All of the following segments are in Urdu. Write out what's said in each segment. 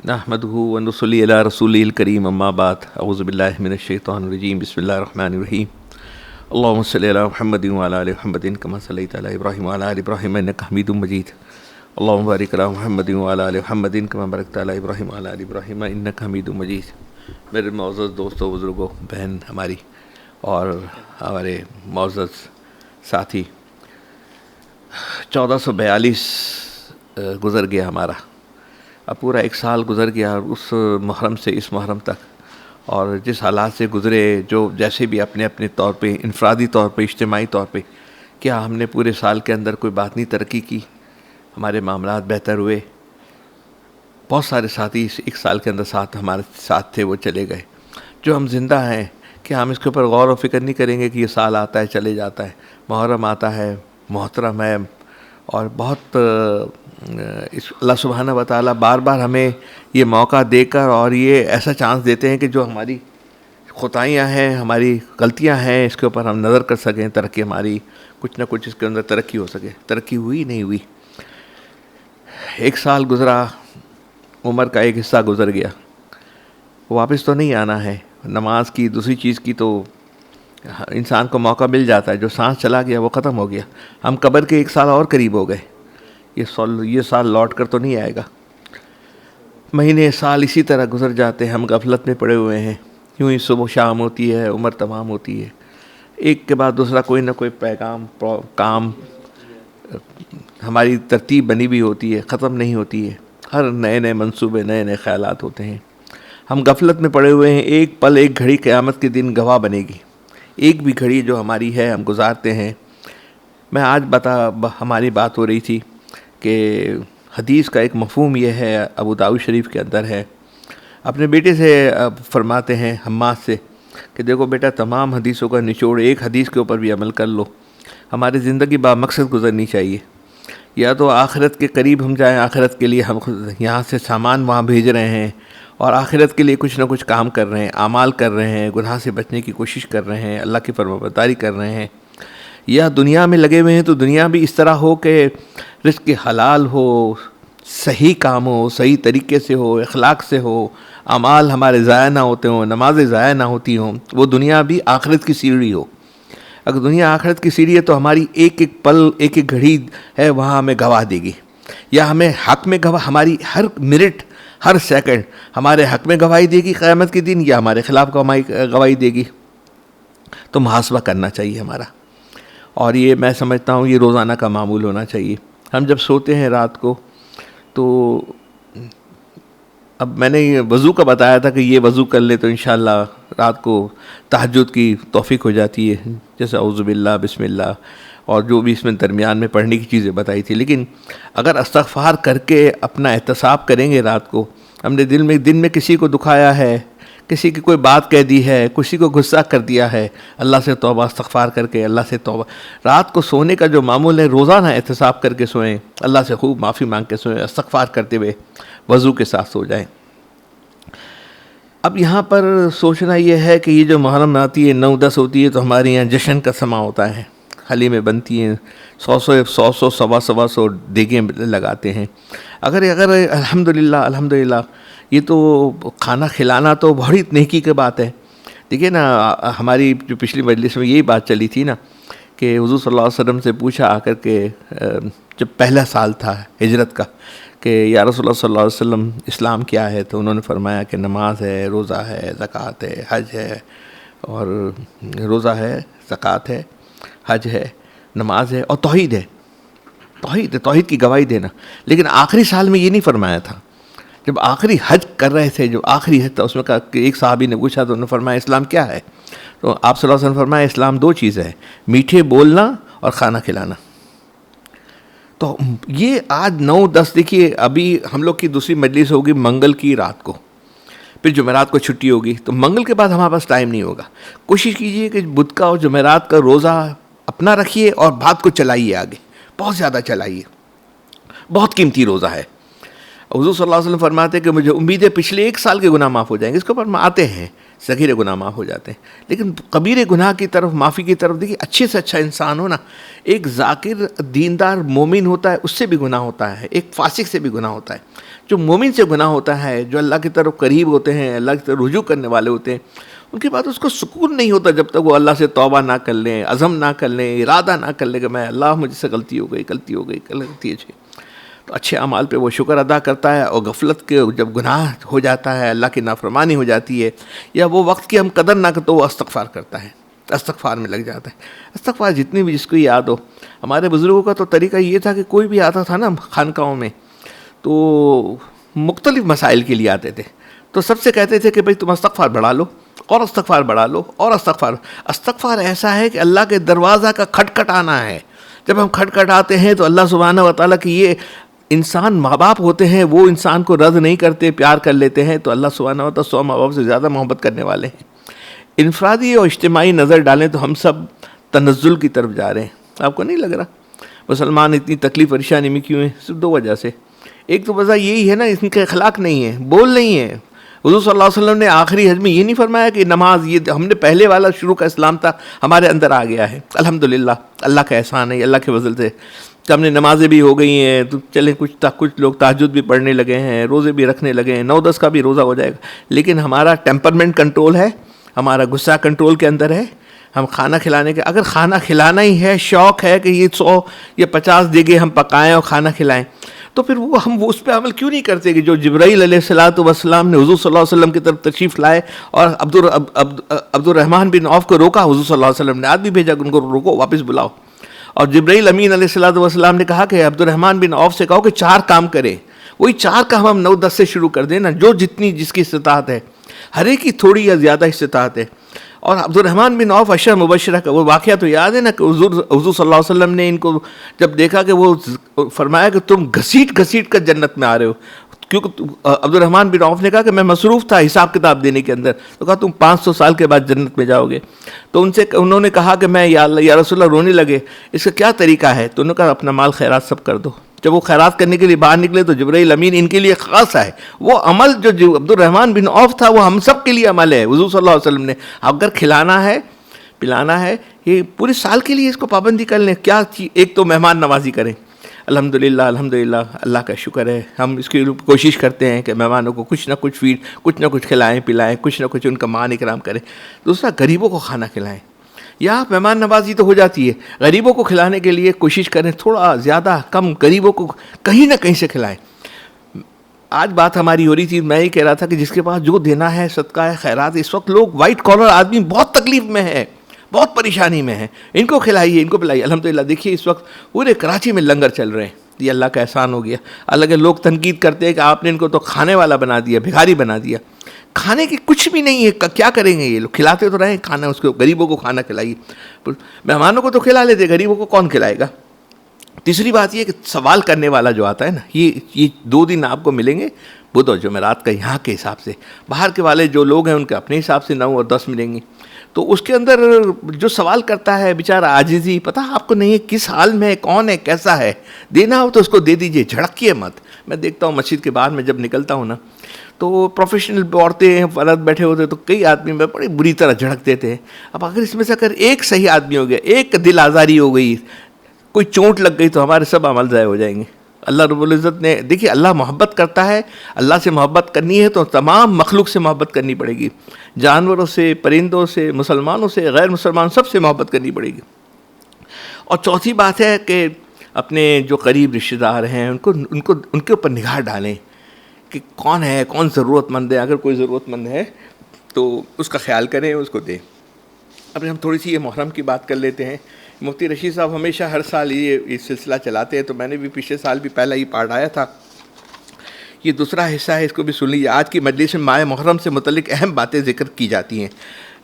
نحمدہ ونصلی علی رسولہ الکریم اما بعد اعوذ باللہ من الشیطان الرجیم بسم اللہ الرحمن الرحیم اللہم صلی علی محمد وعلی آل محمد کما صلیت علی ابراہیم وعلی آل ابراہیم انک حمید مجید اللہم بارک علی محمد وعلی آل محمد کما بارکت علی ابراہیم وعلی آل ابراہیم انک حمید مجید۔ میرے معزز دوستوں، بزرگوں، بہن ہماری اور ہمارے معزز ساتھی، 1442 گزر گیا ہمارا، اب پورا ایک سال گزر گیا، اور اس محرم سے اس محرم تک، اور جس حالات سے گزرے، جو جیسے بھی اپنے اپنے طور پہ، انفرادی طور پہ، اجتماعی طور پہ، کیا ہم نے پورے سال کے اندر کوئی بات نہیں ترقی کی، ہمارے معاملات بہتر ہوئے؟ بہت سارے ساتھی اس ایک سال کے اندر ہمارے ساتھ تھے، وہ چلے گئے۔ جو ہم زندہ ہیں، کیا ہم اس کے اوپر غور و فکر نہیں کریں گے کہ یہ سال آتا ہے چلے جاتا ہے، محرم آتا ہے، محترم ہے، اور بہت اللہ سبحانہ و تعالیٰ بار بار ہمیں یہ موقع دے کر اور یہ ایسا چانس دیتے ہیں کہ جو ہماری خطائیاں ہیں، ہماری غلطیاں ہیں، اس کے اوپر ہم نظر کر سکیں، ترقی ہماری کچھ نہ کچھ اس کے اندر ترقی ہو سکے۔ ترقی ہوئی نہیں ہوئی، ایک سال گزرا، عمر کا ایک حصہ گزر گیا، واپس تو نہیں آنا ہے۔ نماز کی، دوسری چیز کی تو انسان کو موقع مل جاتا ہے، جو سانس چلا گیا وہ ختم ہو گیا۔ ہم قبر کے ایک سال اور قریب ہو گئے، یہ سال لوٹ کر تو نہیں آئے گا۔ مہینے، سال اسی طرح گزر جاتے ہیں، ہم غفلت میں پڑے ہوئے ہیں، یوں ہی صبح شام ہوتی ہے، عمر تمام ہوتی ہے، ایک کے بعد دوسرا کوئی نہ کوئی پیغام، کام، ہماری ترتیب بنی بھی ہوتی ہے، ختم نہیں ہوتی ہے، ہر نئے نئے منصوبے، نئے نئے خیالات ہوتے ہیں۔ ہم غفلت میں پڑے ہوئے ہیں، ایک پل، ایک گھڑی قیامت کے دن گواہ بنے گی، ایک بھی گھڑی جو ہماری ہے ہم گزارتے ہیں۔ میں آج ہماری بات ہو رہی تھی کہ حدیث کا ایک مفہوم یہ ہے، ابو داؤد شریف کے اندر ہے، اپنے بیٹے سے فرماتے ہیں، حماد سے، کہ دیکھو بیٹا، تمام حدیثوں کا نچوڑ ایک حدیث کے اوپر بھی عمل کر لو۔ ہماری زندگی با مقصد گزرنی چاہیے، یا تو آخرت کے قریب ہم جائیں، آخرت کے لیے ہم یہاں سے سامان وہاں بھیج رہے ہیں، اور آخرت کے لیے کچھ نہ کچھ کام کر رہے ہیں، اعمال کر رہے ہیں، گناہ سے بچنے کی کوشش کر رہے ہیں، اللہ کی فرمانبرداری کر رہے ہیں، یا دنیا میں لگے ہوئے ہیں تو دنیا بھی اس طرح ہو کہ رزق حلال ہو، صحیح کام ہو، صحیح طریقے سے ہو، اخلاق سے ہو، اعمال ہمارے ضائع نہ ہوتے ہوں، نمازیں ضائع نہ ہوتی ہوں، وہ دنیا بھی آخرت کی سیڑھی ہو۔ اگر دنیا آخرت کی سیڑھی ہے تو ہماری ایک ایک پل، ایک ایک گھڑی ہے، وہاں ہمیں گواہ دے گی، یا ہمیں حق میں گواہ، ہماری ہر منٹ، ہر سیکنڈ ہمارے حق میں گواہی دے گی قیامت کے دن، یا ہمارے خلاف گواہی دے گی۔ تو محاسبہ کرنا چاہیے ہمارا، اور یہ میں سمجھتا ہوں یہ روزانہ کا معمول ہونا چاہیے۔ ہم جب سوتے ہیں رات کو، تو اب میں نے یہ وضو کا بتایا تھا کہ یہ وضو کر لے تو انشاءاللہ رات کو تہجد کی توفیق ہو جاتی ہے، جیسے اعوذ باللہ، بسم اللہ، اور جو بھی اس میں درمیان میں پڑھنے کی چیزیں بتائی تھی۔ لیکن اگر استغفار کر کے اپنا احتساب کریں گے رات کو، ہم نے دن میں کسی کو دکھایا ہے، کسی کی کوئی بات کہہ دی ہے، کسی کو غصہ کر دیا ہے، اللہ سے توبہ استغفار کر کے، اللہ سے توبہ۔ رات کو سونے کا جو معمول ہے، روزانہ احتساب کر کے سوئیں، اللہ سے خوب معافی مانگ کے سوئیں، استغفار کرتے ہوئے وضو کے ساتھ سو جائیں۔ اب یہاں پر سوچنا یہ ہے کہ یہ جو محرم آتی ہے، 9-10 ہوتی ہے، تو ہمارے یہاں جشن کا سماں ہوتا ہے، حلیمیں بنتی ہیں، 100 سوا دیگیں لگاتے ہیں۔ اگر الحمدللہ یہ تو کھانا کھلانا تو بڑی نیکی کی بات ہے۔ دیکھیے نا، ہماری جو پچھلی مجلس میں یہی بات چلی تھی نا، کہ حضور صلی اللہ علیہ وسلم سے پوچھا آ کر کے، جب پہلا سال تھا ہجرت کا، کہ یا رسول اللہ صلی اللہ علیہ وسلم، اسلام کیا ہے؟ تو انہوں نے فرمایا کہ نماز ہے، روزہ ہے، زکوٰۃ ہے، حج ہے، اور روزہ ہے، زکوٰۃ ہے، حج ہے، نماز ہے، اور توحید ہے۔ توحید کی گواہی دینا۔ لیکن آخری سال میں یہ نہیں فرمایا تھا۔ جب آخری حج کر رہے تھے، جو آخری حج تھا، اس میں کہا کہ ایک صحابی نے پوچھا تو انہوں نے فرمایا اسلام کیا ہے؟ تو آپ صلی اللہ علیہ وسلم فرمایا اسلام 2 چیزیں ہیں، میٹھے بولنا اور کھانا کھلانا۔ تو یہ آج 9-10، دیکھیے ابھی ہم لوگ کی دوسری مجلس ہوگی منگل کی رات کو، پھر جمعرات کو چھٹی ہوگی، تو منگل کے بعد ہمارے پاس ٹائم نہیں ہوگا۔ کوشش کیجئے کہ بدھ کا اور جمعرات کا روزہ اپنا رکھیے، اور بات کو چلائیے آگے، بہت زیادہ چلائیے، بہت قیمتی روزہ ہے۔ حضور صلی اللہ علیہ وسلم فرماتے ہیں کہ مجھے امید ہے پچھلے 1 سال کے گناہ معاف ہو جائیں گے۔ اس کے اوپر ہم آتے ہیں، صغیر گناہ معاف ہو جاتے ہیں. لیکن کبیر گناہ کی طرف، معافی کی طرف دیکھیے، اچھے سے اچھا انسان ہو نا، ایک ذاکر دیندار مومن ہوتا ہے، اس سے بھی گناہ ہوتا ہے، ایک فاسق سے بھی گناہ ہوتا ہے. جو مومن سے گناہ ہوتا ہے، جو اللہ کی طرف قریب ہوتے ہیں، اللہ کی طرف رجوع کرنے والے ہوتے ہیں، ان کے بعد اس کو سکون نہیں ہوتا جب تک وہ اللہ سے توبہ نہ کر لیں، عزم نہ کر لیں، ارادہ نہ کر لیں کہ میں اللہ مجھ سے غلطی ہو گئی. تو اچھے اعمال پہ وہ شکر ادا کرتا ہے، اور غفلت کے جب گناہ ہو جاتا ہے، اللہ کی نافرمانی ہو جاتی ہے، یا وہ وقت کی ہم قدر نہ کرتے، وہ استغفار کرتا ہے، استغفار میں لگ جاتا ہے. استغفار جتنی بھی جس کو یاد ہو. ہمارے بزرگوں کا تو طریقہ یہ تھا کہ کوئی بھی آتا تھا نا خانقاہوں میں، تو مختلف مسائل کے لیے آتے تھے، تو سب سے کہتے تھے کہ بھئی تم استغفار بڑھا لو، اور استغفار بڑھا لو، اور استغفار ایسا ہے کہ اللہ کے دروازہ کا کھٹکھٹانا ہے. جب ہم کھٹکھٹاتے ہیں تو اللہ سبحانہ و تعالیٰ کی، یہ انسان ماں باپ ہوتے ہیں، وہ انسان کو رد نہیں کرتے، پیار کر لیتے ہیں، تو اللہ سبحانہ و تعالیٰ 100 ماں باپ سے زیادہ محبت کرنے والے ہیں. انفرادی اور اجتماعی نظر ڈالیں تو ہم سب تنزل کی طرف جا رہے ہیں. آپ کو نہیں لگ رہا مسلمان اتنی تکلیف پریشانی میں کیوں ہیں؟ صرف 2 وجہ سے. ایک تو وجہ یہی ہے نا، ان کے اخلاق نہیں ہے، بول نہیں ہے. حضور صلی اللہ علیہ وسلم نے آخری حج میں یہ نہیں فرمایا کہ نماز، یہ ہم نے پہلے والا شروع کا اسلام تھا ہمارے اندر آ گیا ہے، الحمدللہ، اللہ کا احسان ہے، اللہ کے فضل سے ہم نے نمازیں بھی ہو گئی ہیں، تو چلیں کچھ لوگ تہجد بھی پڑھنے لگے ہیں، روزے بھی رکھنے لگے ہیں، 9-10 کا بھی روزہ ہو جائے گا. لیکن ہمارا ٹیمپرمنٹ کنٹرول ہے، ہمارا غصہ کنٹرول کے اندر ہے. ہم کھانا کھلانے کے، اگر کھانا کھلانا ہی ہے، شوق ہے کہ یہ 100 یا 50 دیگیں ہم پکائیں اور کھانا کھلائیں، تو پھر ہم اس پہ عمل کیوں نہیں کرتے کہ جو جبرائیل علیہ السلام نے حضور صلی اللہ علیہ وسلم کی طرف تشریف لائے اور عبد الرحمن بن عوف کو روکا. حضور صلی اللہ علیہ وسلم نے آدمی بھیجا کہ ان کو روکو، واپس بلاؤ. اور جبرائیل امین علیہ السلام نے کہا کہ عبد الرحمن بن عوف سے کہو کہ 4 کام کرے. وہی 4 کام ہم 9-10 سے شروع کر دیں نا، جو جتنی جس کی استطاعت ہے، ہر ایک کی تھوڑی یا زیادہ استطاعت ہے. اور عبد الرحمن بن عوف عشرہ مبشرہ کا وہ واقعہ تو یاد ہے نا کہ حضور صلی اللہ علیہ وسلم نے ان کو جب دیکھا کہ وہ فرمایا کہ تم گھسیٹ کر جنت میں آ رہے ہو، کیونکہ عبد الرحمن بن عوف نے کہا کہ میں مصروف تھا حساب کتاب دینے کے اندر، تو کہا تم 500 سال کے بعد جنت میں جاؤ گے. تو انہوں نے کہا کہ میں یا رسول اللہ، رونے لگے، اس کا کیا طریقہ ہے؟ تو انہوں نے کہا اپنا مال خیرات سب کر دو. جب وہ خیرات کرنے کے لیے باہر نکلے تو جبرائیل امین ان کے لیے خاص ہے. وہ عمل جو عبد الرحمن بن عوف تھا، وہ ہم سب کے لیے عمل ہے. حضور صلی اللہ علیہ وسلم نے اگر کھلانا ہے، پلانا ہے، یہ پورے سال کے لیے اس کو پابندی کر لیں. کیا ایک تو مہمان نوازی کریں. الحمدللہ اللہ کا شکر ہے، ہم اس کی کوشش کرتے ہیں کہ مہمانوں کو کچھ نہ کچھ کھلائیں پلائیں، کچھ نہ کچھ ان کا مان اکرام کریں. دوسرا، غریبوں کو کھانا کھلائیں. یہاں مہمان نوازی تو ہو جاتی ہے، غریبوں کو کھلانے کے لیے کوشش کریں، تھوڑا زیادہ کم غریبوں کو کہیں نہ کہیں سے کھلائیں. آج بات ہماری ہو رہی تھی، میں یہ کہہ رہا تھا کہ جس کے پاس جو دینا ہے، صدقہ ہے، خیرات، اس وقت لوگ وائٹ کالر آدمی بہت تکلیف میں ہے، بہت پریشانی میں ہے، ان کو کھلائیے، ان کو پلائیے. الحمدللہ دیکھیے اس وقت پورے کراچی میں لنگر چل رہے ہیں. یہ اللہ کا احسان ہو گیا. اللہ کے لوگ تنقید کرتے ہیں کہ آپ نے ان کو تو کھانے والا بنا دیا، بھکاری بنا دیا. کھانے کی کچھ بھی نہیں ہے، کیا کریں گے یہ لوگ؟ کھلاتے تو رہیں کھانا، اس کو غریبوں کو کھانا کھلائیے. مہمانوں کو تو کھلا لیتے، غریبوں کو کون کھلائے گا؟ تیسری بات یہ کہ سوال کرنے والا جو آتا ہے نا، یہ 2 دن آپ کو ملیں گے، بدھ اور جمعرات کا یہاں کے حساب سے. باہر کے والے جو لوگ ہیں ان کے اپنے حساب سے 9 اور 10 ملیں گے. تو اس کے اندر جو سوال کرتا ہے بیچارہ عاجزی، پتہ آپ کو نہیں ہے کس حال میں ہے، کون ہے، کیسا ہے. دینا ہو تو اس کو دے دیجئے، جھڑکیے مت. میں دیکھتا ہوں مسجد کے باہر میں جب نکلتا ہوں نا، تو پروفیشنل عورتیں فرد بیٹھے ہوتے تو کئی آدمی میں بڑی بری طرح جھڑک دیتے ہیں. اب اگر اس میں سے اگر ایک صحیح آدمی ہو گیا، ایک دل آزاری ہو گئی، کوئی چوٹ لگ گئی، تو ہمارے سب عمل ضائع ہو جائیں گے. اللہ رب العزت نے، دیکھیے اللہ محبت کرتا ہے، اللہ سے محبت کرنی ہے تو تمام مخلوق سے محبت کرنی پڑے گی، جانوروں سے، پرندوں سے، مسلمانوں سے، غیر مسلمان، سب سے محبت کرنی پڑے گی. اور چوتھی بات ہے کہ اپنے جو قریب رشتہ دار ہیں ان کے اوپر نگاہ ڈالیں کہ کون ہے، کون ضرورت مند ہے. اگر کوئی ضرورت مند ہے تو اس کا خیال کریں، اس کو دیں. اب ہم تھوڑی سی یہ محرم کی بات کر لیتے ہیں. مفتی رشید صاحب ہمیشہ ہر سال یہ سلسلہ چلاتے ہیں، تو میں نے بھی پچھلے سال بھی پہلا یہ پارٹ آیا تھا. یہ دوسرا حصہ ہے، اس کو بھی سن لیجیے. آج کی مجلس میں ماہ محرم سے متعلق اہم باتیں ذکر کی جاتی ہیں،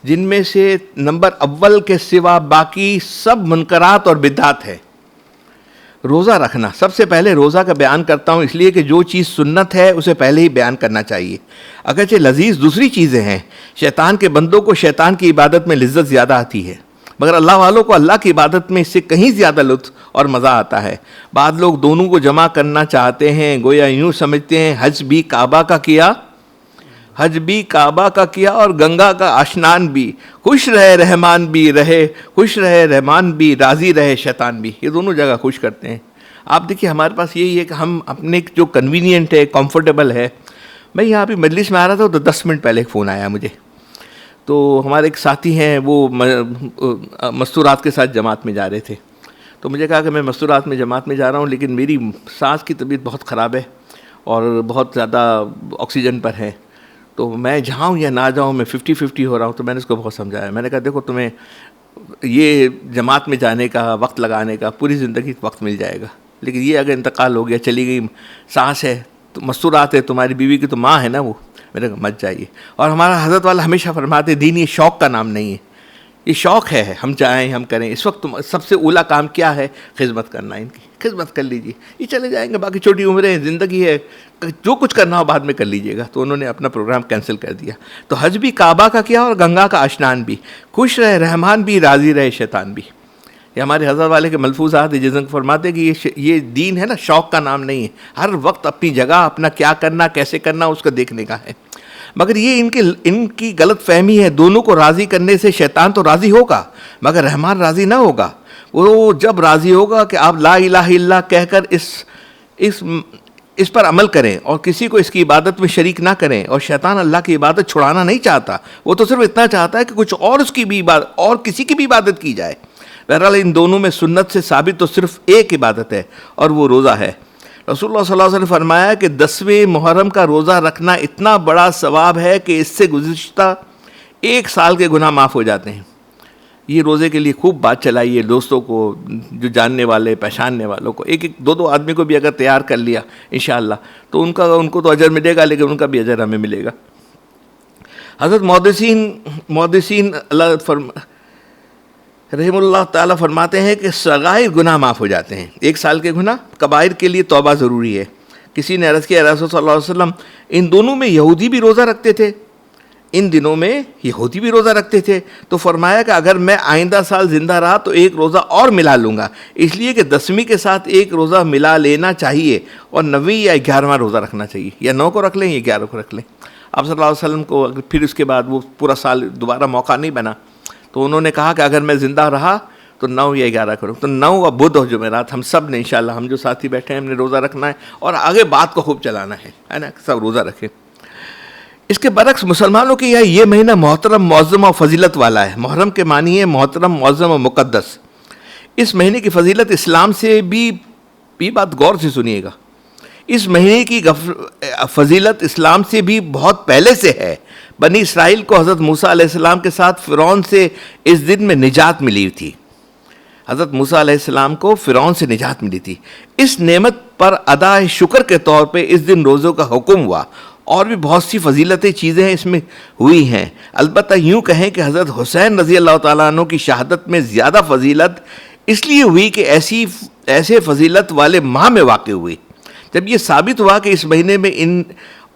جن میں سے نمبر اول کے سوا باقی سب منکرات اور بدعات ہے. روزہ رکھنا، سب سے پہلے روزہ کا بیان کرتا ہوں اس لیے کہ جو چیز سنت ہے اسے پہلے ہی بیان کرنا چاہیے. اگرچہ لذیذ دوسری چیزیں ہیں، شیطان کے بندوں کو شیطان کی عبادت میں لذت زیادہ آتی ہے، مگر اللہ والوں کو اللہ کی عبادت میں اس سے کہیں زیادہ لطف اور مزہ آتا ہے. بعض لوگ دونوں کو جمع کرنا چاہتے ہیں، گویا یوں سمجھتے ہیں حج بھی کعبہ کا کیا حج بھی کعبہ کا کیا اور گنگا کا اشنان بھی، خوش رہے رحمان بھی رہے، خوش رہے رحمان بھی راضی رہے شیطان بھی، یہ دونوں جگہ خوش کرتے ہیں۔ آپ دیکھیے ہمارے پاس یہی ہے کہ ہم اپنے جو کنوینئنٹ ہے، کمفرٹیبل ہے۔ میں یہاں پہ مجلس میں آ رہا تھا تو 10 منٹ پہلے ایک فون آیا مجھے، تو ہمارے ایک ساتھی ہیں وہ مستورات کے ساتھ جماعت میں جا رہے تھے، تو مجھے کہا کہ میں مستورات میں جماعت میں جا رہا ہوں لیکن میری سانس کی طبیعت بہت خراب ہے اور بہت زیادہ آکسیجن پر ہے، تو میں جاؤں یا نہ جاؤں، میں 50-50 ہو رہا ہوں۔ تو میں نے اس کو بہت سمجھایا، میں نے کہا دیکھو تمہیں یہ جماعت میں جانے کا، وقت لگانے کا پوری زندگی وقت مل جائے گا، لیکن یہ اگر انتقال ہو گیا، چلی گئی، سانس ہے تو مستورات ہے، تمہاری بیوی کی تو ماں ہے نا وہ، میں نے کہا مت جائیے۔ اور ہمارا حضرت والا ہمیشہ فرماتے دین یہ شوق کا نام نہیں ہے، یہ شوق ہے، ہم چاہیں ہم کریں۔ اس وقت سب سے اولا کام کیا ہے؟ خدمت کرنا، ان کی خدمت کر لیجیے، یہ چلے جائیں گے، باقی چھوٹی عمریں، زندگی ہے، جو کچھ کرنا ہو بعد میں کر لیجیے گا۔ تو انہوں نے اپنا پروگرام کینسل کر دیا۔ تو حج بھی کعبہ کا کیا اور گنگا کا اشنان بھی، خوش رہے رحمان بھی راضی رہے شیطان بھی۔ یہ ہمارے حضرت والے کے ملفوظات ہیں، جس میں فرماتے کہ یہ دین ہے نا، شوق کا نام نہیں ہے، ہر وقت اپنی جگہ اپنا کیا کرنا، کیسے کرنا، اس کو دیکھنے کا ہے۔ مگر یہ ان کی غلط فہمی ہے، دونوں کو راضی کرنے سے شیطان تو راضی ہوگا مگر رحمان راضی نہ ہوگا۔ وہ جب راضی ہوگا کہ آپ لا الہ الا اللہ کہہ کر اس پر عمل کریں اور کسی کو اس کی عبادت میں شریک نہ کریں، اور شیطان اللہ کی عبادت چھڑانا نہیں چاہتا، وہ تو صرف اتنا چاہتا ہے کہ کچھ اور اس کی بھی عبادت اور کسی کی بھی عبادت کی جائے۔ بہرحال ان دونوں میں سنت سے ثابت تو صرف ایک عبادت ہے اور وہ روزہ ہے۔ رسول اللہ صلی اللہ علیہ وسلم نے فرمایا کہ 10ویں محرم کا روزہ رکھنا اتنا بڑا ثواب ہے کہ اس سے گزشتہ 1 سال کے گناہ معاف ہو جاتے ہیں۔ یہ روزے کے لیے خوب بات چلائیے دوستوں کو، جو جاننے والے پہچاننے والوں کو، ایک 2 آدمی کو بھی اگر تیار کر لیا انشاءاللہ تو ان کو تو اجر ملے گا، لیکن ان کا بھی اجر ہمیں ملے گا۔ حضرت محدثین رحم اللہ تعالیٰ فرماتے ہیں کہ صغائر گناہ معاف ہو جاتے ہیں، 1 سال کے گناہ۔ کبائر کے لیے توبہ ضروری ہے۔ کسی نے عرض کیا رسول صلی اللہ علیہ وسلم ان دونوں میں یہودی بھی روزہ رکھتے تھے؟ ان دنوں میں یہودی بھی روزہ رکھتے تھے؟ تو فرمایا کہ اگر میں آئندہ سال زندہ رہا تو 1 روزہ اور ملا لوں گا، اس لیے کہ 10ویں کے ساتھ 1 روزہ ملا لینا چاہیے اور 9ویں یا 11واں روزہ رکھنا چاہیے، یا 9 کو رکھ لیں یا 11 کو رکھ لیں۔ آپ صلی اللہ علیہ وسلم کو پھر اس کے بعد وہ پورا سال دوبارہ موقع نہیں بنا، تو انہوں نے کہا کہ اگر میں زندہ رہا تو 9 یا 11 کروں۔ تو 9 اور بدھ اور جمعرات ہم سب نے انشاءاللہ، ہم جو ساتھی بیٹھے ہیں، ہم نے روزہ رکھنا ہے اور آگے بات کو خوب چلانا ہے نا، سب روزہ رکھیں۔ اس کے برعکس مسلمانوں کے یہاں یہ مہینہ محترم، معظم اور فضیلت والا ہے۔ محرم کے معنی ہے محترم، معظم اور مقدس۔ اس مہینے کی فضیلت اسلام سے بھی، یہ بات غور سے سنیے گا، اس مہینے کی فضیلت اسلام سے بھی بہت پہلے سے ہے۔ بنی اسرائیل کو حضرت موسیٰ علیہ السلام کے ساتھ فرعون سے اس دن میں نجات ملی تھی۔ حضرت موسیٰ علیہ السلام کو فرعون سے نجات ملی تھی۔ اس نعمت پر ادائے شکر کے طور پہ اس دن روزوں کا حکم ہوا۔ اور بھی بہت سی فضیلتیں چیزیں اس میں ہوئی ہیں، البتہ یوں کہیں کہ حضرت حسین رضی اللہ تعالیٰ عنہ کی شہادت میں زیادہ فضیلت اس لیے ہوئی کہ ایسے فضیلت والے ماہ میں واقع ہوئی۔ جب یہ ثابت ہوا کہ اس مہینے میں ان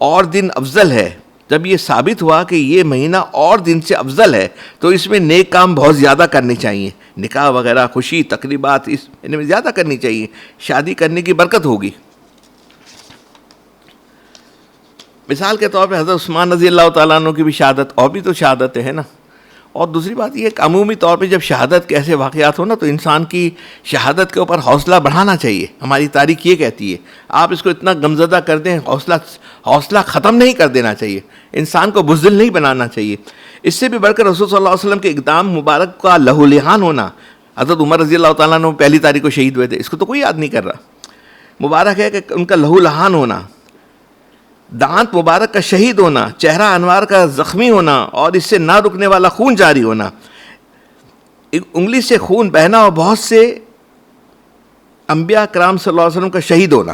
اور دن افضل ہے، جب یہ ثابت ہوا کہ یہ مہینہ اور دن سے افضل ہے، تو اس میں نیک کام بہت زیادہ کرنے چاہیے، نکاح وغیرہ، خوشی، تقریبات اس میں زیادہ کرنی چاہیے، شادی کرنے کی برکت ہوگی۔ مثال کے طور پہ حضرت عثمان رضی اللہ تعالیٰ عنہ کی بھی شہادت، اور بھی تو شہادتیں ہیں نا۔ اور دوسری بات یہ ہے کہ عمومی طور پہ جب شہادت کے ایسے واقعات ہو نا، تو انسان کی شہادت کے اوپر حوصلہ بڑھانا چاہیے۔ ہماری تاریخ یہ کہتی ہے، آپ اس کو اتنا غمزدہ کر دیں، حوصلہ ختم نہیں کر دینا چاہیے، انسان کو بزدل نہیں بنانا چاہیے۔ اس سے بھی بڑھ کر رسول صلی اللہ علیہ وسلم کے اقدام مبارک کا لہو لہان ہونا۔ حضرت عمر رضی اللہ تعالیٰ عنہ 1 تاریخ کو شہید ہوئے تھے، اس کو تو کوئی یاد نہیں کر رہا۔ مبارک ہے کہ ان کا لہو لہان ہونا، دانت مبارک کا شہید ہونا، چہرہ انوار کا زخمی ہونا اور اس سے نہ رکنے والا خون جاری ہونا، انگلی سے خون بہنا اور بہت سے انبیاء کرام صلی اللہ علیہ وسلم کا شہید ہونا۔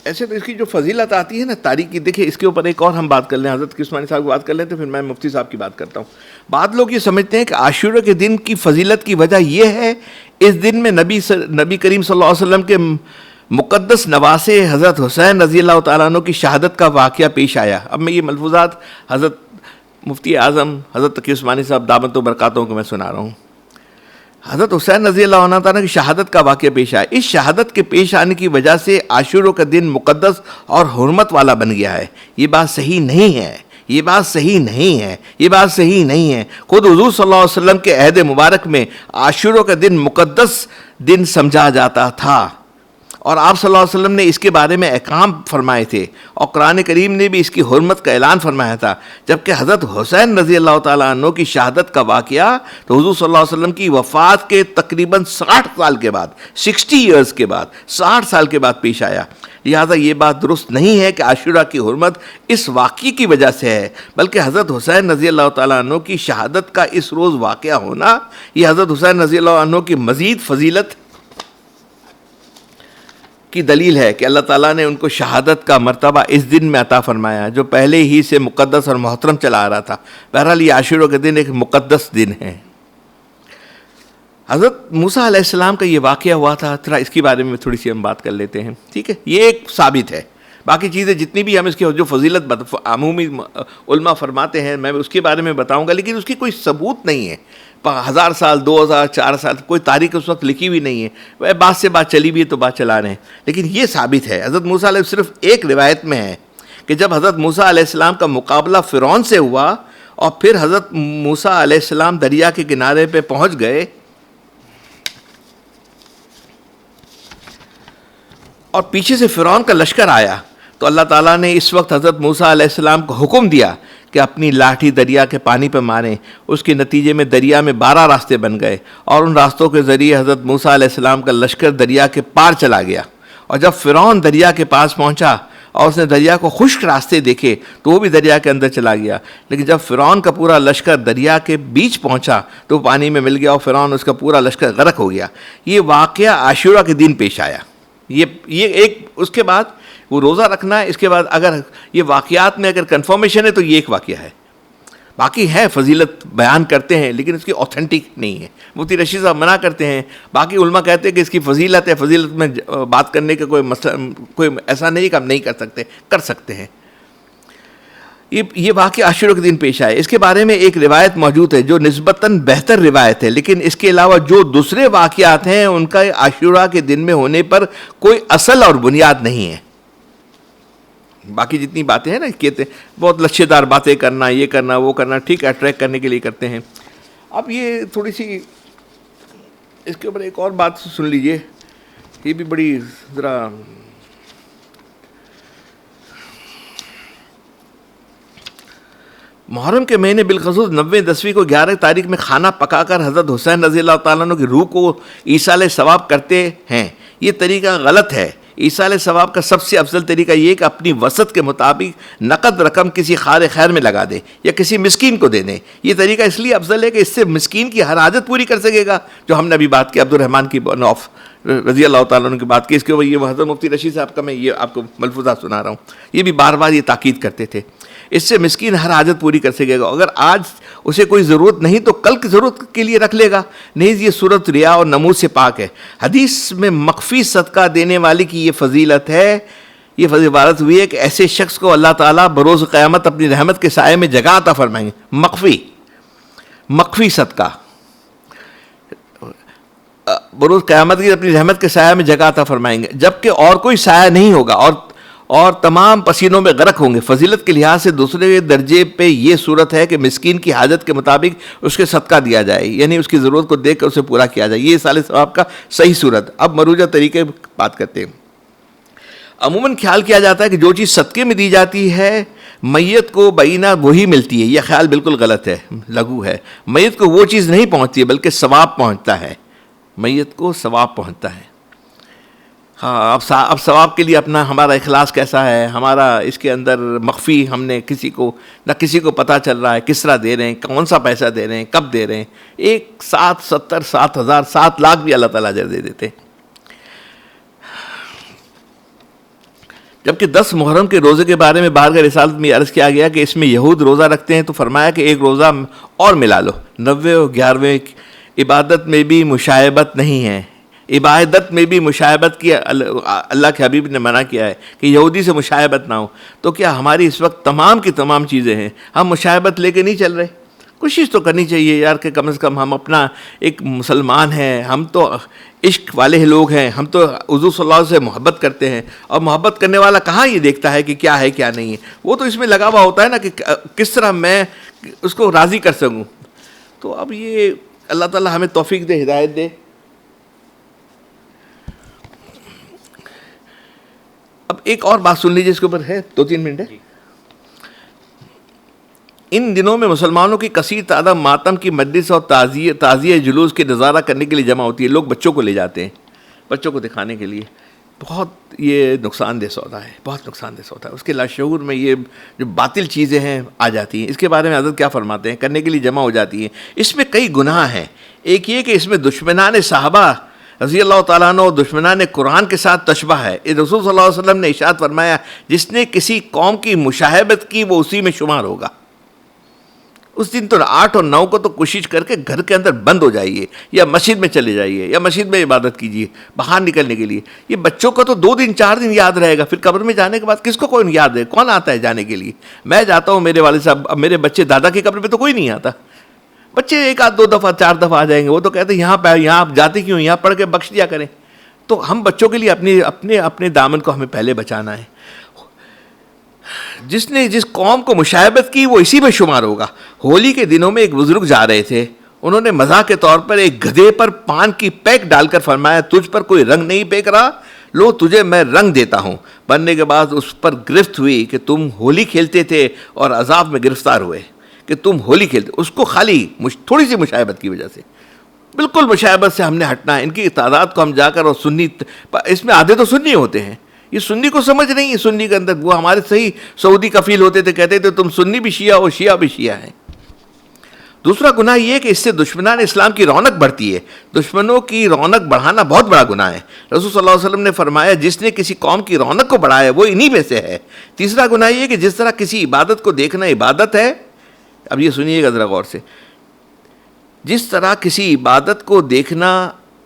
ایسے تو اس کی جو فضیلت آتی ہے نا تاریخ کی، دیکھیں اس کے اوپر ایک اور ہم بات کر لیں، حضرت عثمانی صاحب کی بات کر لیں تو پھر میں مفتی صاحب کی بات کرتا ہوں۔ بعض لوگ یہ سمجھتے ہیں کہ عاشورہ کے دن کی فضیلت کی وجہ یہ ہے اس دن میں نبی کریم صلی اللہ علیہ وسلم کے مقدس نواسے حضرت حسین رضی اللہ تعالیٰ عنہ کی شہادت کا واقعہ پیش آیا۔ اب میں یہ ملفوظات حضرت مفتی اعظم حضرت تقی عثمانی صاحب دامت و برکاتوں کو میں سنا رہا ہوں۔ حضرت حسین رضی اللہ عنہ تعالیٰ کی شہادت کا واقعہ پیش آیا. اس شہادت کے پیش آنے کی وجہ سے عاشورہ کا دن مقدس اور حرمت والا بن گیا ہے. یہ بات صحیح نہیں ہے، یہ بات صحیح نہیں ہے، یہ بات صحیح نہیں ہے. خود حضور صلی اللہ علیہ وسلم کے عہد مبارک میں عاشورہ کا دن مقدس دن سمجھا جاتا تھا، اور آپ صلی اللہ علیہ وسلم نے اس کے بارے میں احکام فرمائے تھے، اور قرآن کریم نے بھی اس کی حرمت کا اعلان فرمایا تھا. جبکہ حضرت حسین رضی اللہ تعالیٰ عنہ کی شہادت کا واقعہ تو حضور صلی اللہ علیہ وسلم کی وفات کے تقریباً 60 سال کے بعد، 60 ایئرز کے بعد، 60 سال کے بعد پیش آیا. لہٰذا یہ بات درست نہیں ہے کہ عاشورہ کی حرمت اس واقعے کی وجہ سے ہے، بلکہ حضرت حسین رضی اللہ تعالیٰ عنہ کی شہادت کا اس روز واقعہ ہونا یہ حضرت حسین رضی اللہ عنہ کی مزید فضیلت کی دلیل ہے کہ اللہ تعالیٰ نے ان کو شہادت کا مرتبہ اس دن میں عطا فرمایا جو پہلے ہی سے مقدس اور محترم چلا آ رہا تھا. بہرحال یہ عاشورہ کا دن ایک مقدس دن ہے. حضرت موسیٰ علیہ السلام کا یہ واقعہ ہوا تھا، اس کے بارے میں تھوڑی سی ہم بات کر لیتے ہیں. ٹھیک ہے، یہ ایک ثابت ہے. باقی چیزیں جتنی بھی ہم اس کی جو فضیلت عمومی علماء فرماتے ہیں میں اس کے بارے میں بتاؤں گا، لیکن اس کی کوئی ثبوت نہیں ہے. 1000 سال، 2000، 4 سال کوئی تاریخ اس وقت لکھی ہوئی نہیں ہے. بات سے بات چلی بھی ہے تو بات چلا رہے ہیں، لیکن یہ ثابت ہے. حضرت موسیٰ علیہ صرف ایک روایت میں ہے کہ جب حضرت موسیٰ علیہ السلام کا مقابلہ فرعون سے ہوا اور پھر حضرت موسیٰ علیہ السلام دریا کے کنارے پہ پہنچ گئے اور پیچھے سے فرعون کا لشکر آیا، تو اللہ تعالیٰ نے اس وقت حضرت موسیٰ علیہ السلام کو حکم دیا کہ اپنی لاٹھی دریا کے پانی پہ ماریں. اس کے نتیجے میں دریا میں 12 راستے بن گئے، اور ان راستوں کے ذریعے حضرت موسیٰ علیہ السلام کا لشکر دریا کے پار چلا گیا. اور جب فرعون دریا کے پاس پہنچا اور اس نے دریا کو خشک راستے دیکھے تو وہ بھی دریا کے اندر چلا گیا. لیکن جب فرعون کا پورا لشکر دریا کے بیچ پہنچا تو وہ پانی میں مل گیا اور فرعون اس کا پورا لشکر غرق ہو گیا. یہ واقعہ عاشورہ کے دن پیش آیا. یہ ایک اس کے بعد وہ روزہ رکھنا ہے. اس کے بعد اگر یہ واقعات میں اگر کنفرمیشن ہے تو یہ ایک واقعہ ہے. باقی ہے فضیلت بیان کرتے ہیں لیکن اس کی اوتھینٹک نہیں ہے. مفتی رشید صاحب منع کرتے ہیں، باقی علماء کہتے ہیں کہ اس کی فضیلت ہے. فضیلت میں بات کرنے کا کوئی مسئلہ، کوئی ایسا نہیں کہ ہم نہیں کر سکتے ہیں. یہ واقعہ عاشورہ کے دن پیش آئے. اس کے بارے میں ایک روایت موجود ہے جو نسبتاً بہتر روایت ہے، لیکن اس کے علاوہ جو دوسرے واقعات ہیں ان کا عاشورہ کے دن میں ہونے پر کوئی اصل اور بنیاد نہیں ہے. باقی جتنی باتیں ہیں نا کہتے ہیں بہت لچھے دار باتیں کرنا، یہ کرنا وہ کرنا، ٹھیک ہے، اٹریکٹ کرنے کے لیے کرتے ہیں. اب یہ تھوڑی سی اس کے اوپر ایک اور بات سن لیجئے، یہ بھی بڑی ذرا محرم کے مہینے بالخصوص 90 10ویں کو 11 تاریخ میں کھانا پکا کر حضرت حسین رضی اللہ تعالیٰ عنہ کی روح کو ایصال ثواب کرتے ہیں. یہ طریقہ غلط ہے. ایصال ثواب کا سب سے افضل طریقہ یہ کہ اپنی وسعت کے مطابق نقد رقم کسی خار خیر میں لگا دے یا کسی مسکین کو دے دیں. یہ طریقہ اس لیے افضل ہے کہ اس سے مسکین کی ہر حاجت پوری کر سکے گا. جو ہم نے ابھی بات کی عبد الرحمن کی نوف رضی اللہ تعالیٰ عنہ کی بات کی، اس کے اوپر یہ حضرت مفتی رشید صاحب کا میں یہ آپ کو ملفوظات سنا رہا ہوں. یہ بھی بار بار یہ تاکید کرتے تھے اس سے مسکین ہر حاجت پوری کر سکے گا. اگر آج اسے کوئی ضرورت نہیں تو کل کی ضرورت کے لیے رکھ لے گا. نہیں، یہ صورت ریا اور نمود سے پاک ہے. حدیث میں مخفی صدقہ دینے والی کی یہ فضیلت ہے. یہ فضیلت ہوئی ہے کہ ایسے شخص کو اللہ تعالیٰ بروز قیامت اپنی رحمت کے سائے میں جگہ عطا فرمائیں گے. مخفی صدقہ بروز قیامت کی اپنی رحمت کے سائے میں جگہ عطا فرمائیں گے، جبکہ اور کوئی سایہ نہیں ہوگا اور تمام پسینوں میں غرق ہوں گے. فضیلت کے لحاظ سے دوسرے درجے پہ یہ صورت ہے کہ مسکین کی حاجت کے مطابق اس کے صدقہ دیا جائے، یعنی اس کی ضرورت کو دیکھ کر اسے پورا کیا جائے. یہ ایصال ثواب کا صحیح صورت. اب مروجہ طریقے بات کرتے ہیں. عموماً خیال کیا جاتا ہے کہ جو چیز صدقے میں دی جاتی ہے میت کو بعینہ وہی ملتی ہے. یہ خیال بالکل غلط ہے، لغو ہے. میت کو وہ چیز نہیں پہنچتی ہے بلکہ ثواب پہنچتا ہے. میت کو ثواب پہنچتا ہے. ہاں، اب ثواب کے لیے اپنا ہمارا اخلاص کیسا ہے، ہمارا اس کے اندر مخفی ہم نے کسی کو پتہ چل رہا ہے کس طرح دے رہے ہیں، کون سا پیسہ دے رہے ہیں، کب دے رہے ہیں. 7 70 7,000 7 لاکھ بھی اللہ تعالیٰ دے دیتے ہیں. جبکہ 10 محرم کے روزے کے بارے میں بارگاہ رسالت میں عرض کیا گیا کہ اس میں یہود روزہ رکھتے ہیں، تو فرمایا کہ ایک روزہ اور ملا لو. 90 اور 11ویں عبادت میں بھی مشائبت نہیں ہے. عبادت میں بھی مشائبت کی اللہ کے حبیب نے منع کیا ہے کہ یہودی سے مشائبت نہ ہو. تو کیا ہماری اس وقت تمام کی تمام چیزیں ہیں، ہم مشائبت لے کے نہیں چل رہے؟ کوشش تو کرنی چاہیے یار کہ کم از کم ہم اپنا ایک مسلمان ہیں، ہم تو عشق والے لوگ ہیں، ہم تو حضور صلی اللہ علیہ وسلم سے محبت کرتے ہیں، اور محبت کرنے والا کہاں یہ دیکھتا ہے کہ کیا ہے کیا نہیں ہے، وہ تو اس میں لگا ہوا ہوتا ہے نا کہ کس طرح میں اس کو راضی کر سکوں. تو اب یہ اللہ تعالیٰ ہمیں توفیق دے، ہدایت دے. اب ایک اور بات سن لیجیے، اس کے اوپر ہے 2-3 منٹ ہے. ان دنوں میں مسلمانوں کی کثیر تعداد ماتم کی مجلس اور تعزیہ جلوس کے نظارہ کرنے کے لیے جمع ہوتی ہے. لوگ بچوں کو لے جاتے ہیں، بچوں کو دکھانے کے لیے. بہت یہ نقصان دہ سودا ہے، بہت نقصان دہ سودا ہے. اس کے لاشعور میں یہ جو باطل چیزیں ہیں آ جاتی ہیں. اس کے بارے میں حضرت کیا فرماتے ہیں؟ کرنے کے لیے جمع ہو جاتی ہیں. اس میں کئی گناہ ہیں. ایک یہ کہ اس میں دشمنان صحابہ رضی اللہ تعالیٰ عنہ اور دشمنان قرآن کے ساتھ تشبہ ہے. رسول صلی اللہ علیہ وسلم نے ارشاد فرمایا، جس نے کسی قوم کی مشاہبت کی وہ اسی میں شمار ہوگا. اس دن تو 8 اور 9 کو تو کوشش کر کے گھر کے اندر بند ہو جائیے، یا مسجد میں چلے جائیے، یا مسجد میں عبادت کیجیے باہر نکلنے کے لیے. یہ بچوں کو تو 2 دن 4 دن یاد رہے گا، پھر قبر میں جانے کے بعد کس کو کوئی یاد ہے؟ کون آتا ہے جانے کے لیے؟ میں جاتا ہوں، میرے والد صاحب، اب میرے بچے دادا کی قبر پہ تو کوئی نہیں آتا. بچے 1 آدھ 2 دفعہ 4 دفعہ آ جائیں گے. وہ تو کہتے ہیں یہاں آپ جاتے کیوں؟ یہاں پڑھ کے بخش دیا کریں. تو ہم بچوں کے لیے اپنے دامن کو ہمیں پہلے بچانا ہے. جس نے جس قوم کو مشاہبت کی وہ اسی میں شمار ہوگا. ہولی کے دنوں میں ایک بزرگ جا رہے تھے، انہوں نے مزاح کے طور پر ایک گدھے پر پان کی پیک ڈال کر فرمایا، تجھ پر کوئی رنگ نہیں پھینک رہا، لو تجھے میں رنگ دیتا ہوں. بننے کے بعد اس پر گرفت ہوئی کہ تم ہولی کھیلتے تھے، اور عذاب میں گرفتار ہوئے کہ تم ہولی کھیلتے. اس کو خالی تھوڑی سی مشاہبت کی وجہ سے. بالکل مشاہبت سے ہم نے ہٹنا ہے. ان کی تعداد کو ہم جا کر، اور سنی، اس میں آدھے تو سنی ہوتے ہیں، یہ سنی کو سمجھ نہیں ہے. سنی کے اندر وہ ہمارے صحیح سعودی کفیل ہوتے تھے، کہتے تھے تم سنی بھی شیعہ ہو، شیعہ بھی شیعہ ہیں. دوسرا گناہ یہ کہ اس سے دشمنان اسلام کی رونق بڑھتی ہے. دشمنوں کی رونق بڑھانا بہت بڑا گناہ ہے. رسول صلی اللہ علیہ وسلم نے فرمایا، جس نے کسی قوم کی رونق کو بڑھایا وہ انہی میں سے ہے. تیسرا گناہ یہ کہ جس طرح کسی عبادت کو دیکھنا عبادت ہے، اب یہ سنیے گا ذرا غور سے، جس طرح کسی عبادت کو دیکھنا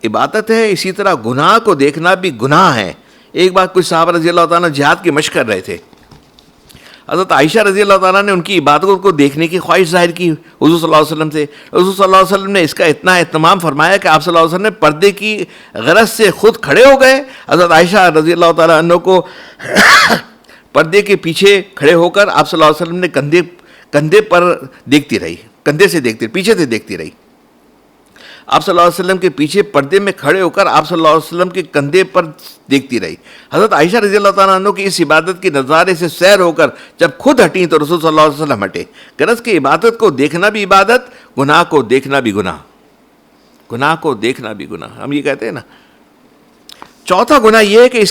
عبادت ہے، اسی طرح گناہ کو دیکھنا بھی گناہ ہے. ایک بار کچھ صحابہ رضی اللہ تعالیٰ جہاد کی مشق کر رہے تھے. حضرت عائشہ رضی اللہ تعالیٰ نے ان کی عبادتوں کو دیکھنے کی خواہش ظاہر کی حضور صلی اللہ علیہ وسلم سے. حضور صلی اللہ علیہ وسلم نے اس کا اتنا اہتمام فرمایا کہ آپ صلی اللہ علیہ وسلم نے پردے کی غرض سے خود کھڑے ہو گئے. حضرت عائشہ رضی اللہ تعالیٰ عنہ کو پردے کے پیچھے کھڑے ہو کر آپ صلی اللہ علیہ وسلم نے کندھے پر دیکھتی رہی، کندھے سے دیکھتی، پیچھے سے دیکھتی رہی. آپ صلی اللہ علیہ وسلم کے پیچھے پردے میں کھڑے ہو کر آپ صلی اللہ علیہ وسلم کے کندھے پر دیکھتی رہی. حضرت عائشہ رضی اللہ تعالیٰ عنہ کی اس عبادت کے نظارے سے سیر ہو کر جب خود ہٹیں تو رسول صلی اللہ علیہ وسلم ہٹے. غرض کہ عبادت کو دیکھنا بھی عبادت، گناہ کو دیکھنا بھی گناہ، گناہ کو دیکھنا بھی گناہ، ہم یہ کہتے ہیں نا. چوتھا گناہ یہ ہے کہ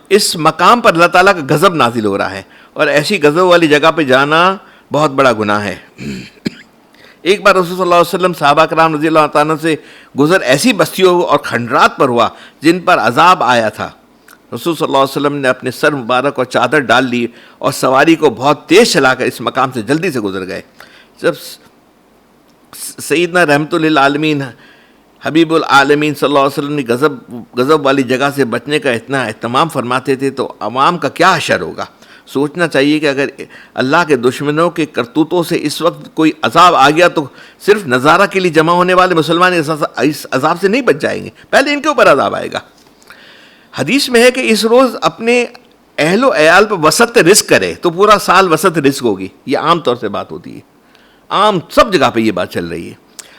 اس مقام پر اللہ تعالیٰ کا غضب نازل ہو رہا ہے، اور ایسی غضب والی جگہ پہ جانا بہت بڑا گناہ ہے. ایک بار رسول صلی اللہ علیہ وسلم صحابہ کرام رضی اللہ تعالیٰ سے گزر ایسی بستیوں اور کھنڈرات پر ہوا جن پر عذاب آیا تھا. رسول صلی اللہ علیہ وسلم نے اپنے سر مبارک اور چادر ڈال لی اور سواری کو بہت تیز چلا کر اس مقام سے جلدی سے گزر گئے. جب سیدنا رحمت للعالمین حبیب العالمین صلی اللہ علیہ وسلم نے غضب والی جگہ سے بچنے کا اتنا اہتمام فرماتے تھے تو عوام کا کیا حشر ہوگا. سوچنا چاہیے کہ اگر اللہ کے دشمنوں کے کرتوتوں سے اس وقت کوئی عذاب آ گیا تو صرف نظارہ کے لیے جمع ہونے والے مسلمان اس عذاب سے نہیں بچ جائیں گے، پہلے ان کے اوپر عذاب آئے گا. حدیث میں ہے کہ اس روز اپنے اہل و عیال پر وسط رزق کرے تو پورا سال وسط رزق ہوگی. یہ عام طور سے بات ہوتی ہے، عام سب جگہ پہ یہ بات چل رہی ہے.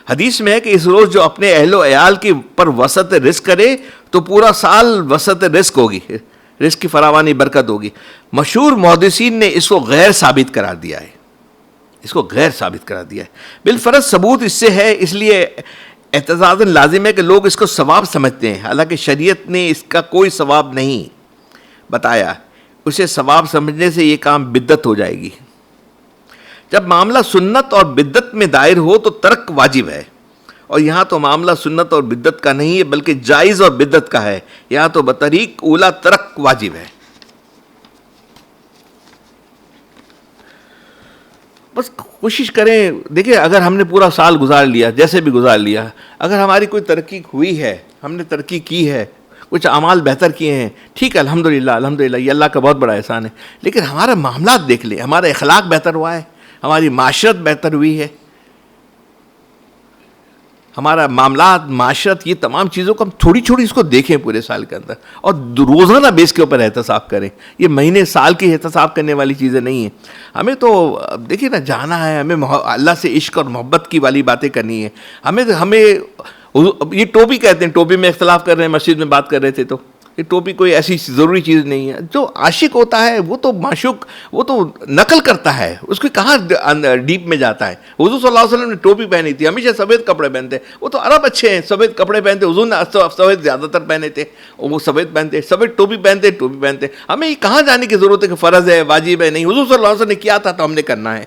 حدیث میں ہے کہ اس روز جو اپنے اہل و عیال کے پر وسط رزق کرے تو پورا سال وسط رزق ہوگی، رزق کی فراوانی برکت ہوگی. مشہور محدثین نے اس کو غیر ثابت قرار دیا ہے، اس کو غیر ثابت قرار دیا ہے. بالفرض ثبوت اس سے ہے، اس لیے اعتزازاً لازم ہے کہ لوگ اس کو ثواب سمجھتے ہیں، حالانکہ شریعت نے اس کا کوئی ثواب نہیں بتایا. اسے ثواب سمجھنے سے یہ کام بدعت ہو جائے گی. جب معاملہ سنت اور بدعت میں دائر ہو تو ترک واجب ہے، اور یہاں تو معاملہ سنت اور بدعت کا نہیں ہے بلکہ جائز اور بدعت کا ہے. یہاں تو بطریق اولا ترک واجب ہے. بس کوشش کریں. دیکھیں اگر ہم نے پورا سال گزار لیا، جیسے بھی گزار لیا، اگر ہماری کوئی ترقی ہوئی ہے، ہم نے ترقی کی ہے، کچھ اعمال بہتر کیے ہیں، ٹھیک ہے، الحمدللہ الحمدللہ، یہ اللہ کا بہت بڑا احسان ہے. لیکن ہمارے معاملات دیکھ لیں، ہمارا اخلاق بہتر ہوا ہے، ہماری معاشرت بہتر ہوئی ہے. ہمارا معاملات، معاشرت، یہ تمام چیزوں کو ہم تھوڑی چھوڑی اس کو دیکھیں پورے سال کے اندر، اور روزانہ بیس کے اوپر احتساب کریں. یہ مہینے سال کے احتساب کرنے والی چیزیں نہیں ہیں. ہمیں تو دیکھیے نا جانا ہے، ہمیں اللہ سے عشق اور محبت کی والی باتیں کرنی ہے. ہمیں یہ ٹوپی کہتے ہیں، ٹوپی میں اختلاف کر رہے ہیں، مسجد میں بات کر رہے تھے تو یہ ٹوپی کوئی ایسی ضروری چیز نہیں ہے. جو عاشق ہوتا ہے وہ تو معشوق، وہ تو نقل کرتا ہے، اس کو کہاں ڈیپ میں جاتا ہے. حضور صلی اللہ علیہ وسلم نے ٹوپی پہنی تھی، ہمیشہ سفید کپڑے پہنتے. وہ تو عرب اچھے ہیں، سفید کپڑے پہنتے. حضور نے سفید زیادہ تر پہنے تھے، وہ سفید پہنتے، سفید ٹوپی پہنتے. ہمیں یہ کہاں جانے کی ضرورت ہے کہ فرض ہے، واجب ہے؟ نہیں، حضور صلی اللہ علیہ وسلم نے کیا تھا تو ہم نے کرنا ہے.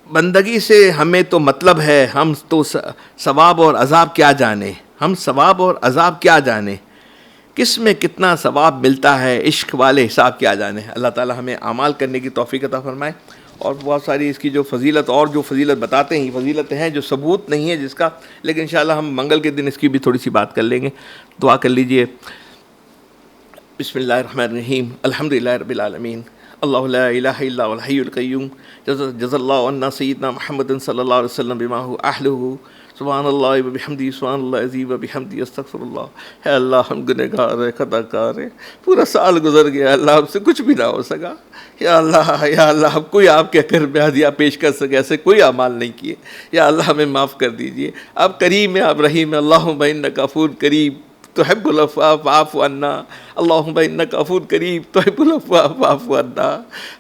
بندگی سے ہمیں تو مطلب ہے، ہم تو ثواب اور عذاب کیا جانے. ہم ثواب اور عذاب کیا جانے، کس میں کتنا ثواب ملتا ہے، عشق والے حساب کیا جانے. اللہ تعالی ہمیں اعمال کرنے کی توفیق عطا فرمائے. اور بہت ساری اس کی جو فضیلت، اور جو فضیلت بتاتے ہیں، فضیلتیں ہیں جو ثبوت نہیں ہے جس کا، لیکن انشاءاللہ ہم منگل کے دن اس کی بھی تھوڑی سی بات کر لیں گے. دعا کر لیجئے. بسم اللہ الرحمن الرحیم. الحمدللہ رب العالمین. اللہ لا الہ الا هو الحی القیوم. جزا اللہ عنا سیدنا محمد صلی اللہ علیہ وسلم بما هو اہلہ. سبحان اللہ وبحمدہ، سبحان اللہ عظیم وبحمدہ، استغفر اللہ. ہے اللہ، ہم گنہگار ہیں، خطا کار ہیں، پورا سال گزر گیا اللہ، ہم سے کچھ بھی نہ ہو سکا. یا اللہ ہم کوئی آپ کے گھر میں ہدیہ پیش کر سکے ایسے کوئی اعمال نہیں کیے. یا اللہ ہمیں معاف کر دیجئے. آپ کریم ہیں، آپ رحیم ہیں. اللہم انک غفور کریم تحب العفو فاعف عنا. اللہم انک غفور کریم تحب العفو فاعف عنا.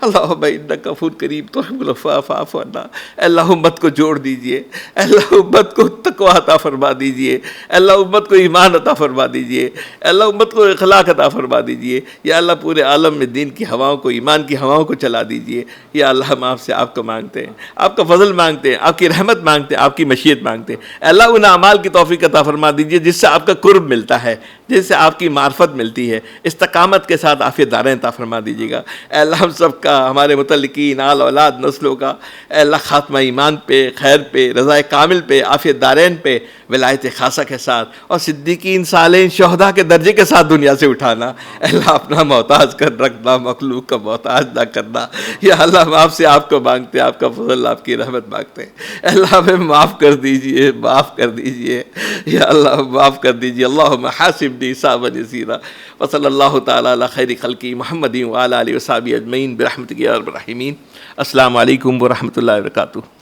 اللہم انک غفور کریم تحب العفو فاعف عنا. اللہ امت کو جوڑ دیجئے. اللہ امت کو تقویٰ عطا فرما دیجئے. اللہ امت کو ایمان عطا فرما دیجئے. اللہ امت کو اخلاق عطا فرما دیجئے. یا اللہ پورے عالم میں دین کی ہواؤں کو، ایمان کی ہواؤں کو چلا دیجئے. یا اللہ ہم آپ سے آپ کو مانگتے ہیں، آپ کا فضل مانگتے ہیں، آپ کی رحمت مانگتے ہیں، آپ کی مشیت مانگتے ہیں. اللہ ان اعمال کی توفیق عطا فرما دیجئے جس سے آپ کا قرب ملتا ہے، جس سے آپ کی معرفت ملتی ہے. استقامت کے ساتھ عافیت دارین عطا فرما دیجیے گا. اے اللہ ہم سب کا، ہمارے متعلقین، آل اولاد، نسلوں کا، اے اللہ خاتمہ ایمان پہ، خیر پہ، رضا کامل پہ، عافیت دارین پہ، ولایت خاصہ کے ساتھ اور صدیقین، صالحین، شہداء کے درجے کے ساتھ دنیا سے اٹھانا. اے اللہ اپنا محتاج کر رکھنا، مخلوق کا محتاج نہ کرنا. یا اللہ ہم آپ سے آپ کو مانگتے ہیں، آپ کا فضل، آپ کی رحمت مانگتے ہیں. اے اللہ ہمیں معاف کر دیجئے، معاف کر دیجئے. یا اللہ معاف کر دیجئے. اللہم حاسبنی حسابا یسیرا. وصلی اللہ تعالی علی خیر خلقی محمد وعلی آلہ وصحبہ اجمعین برحمتک یا ارحم الراحمین. السلام علیکم ورحمۃ اللہ وبرکاتہ.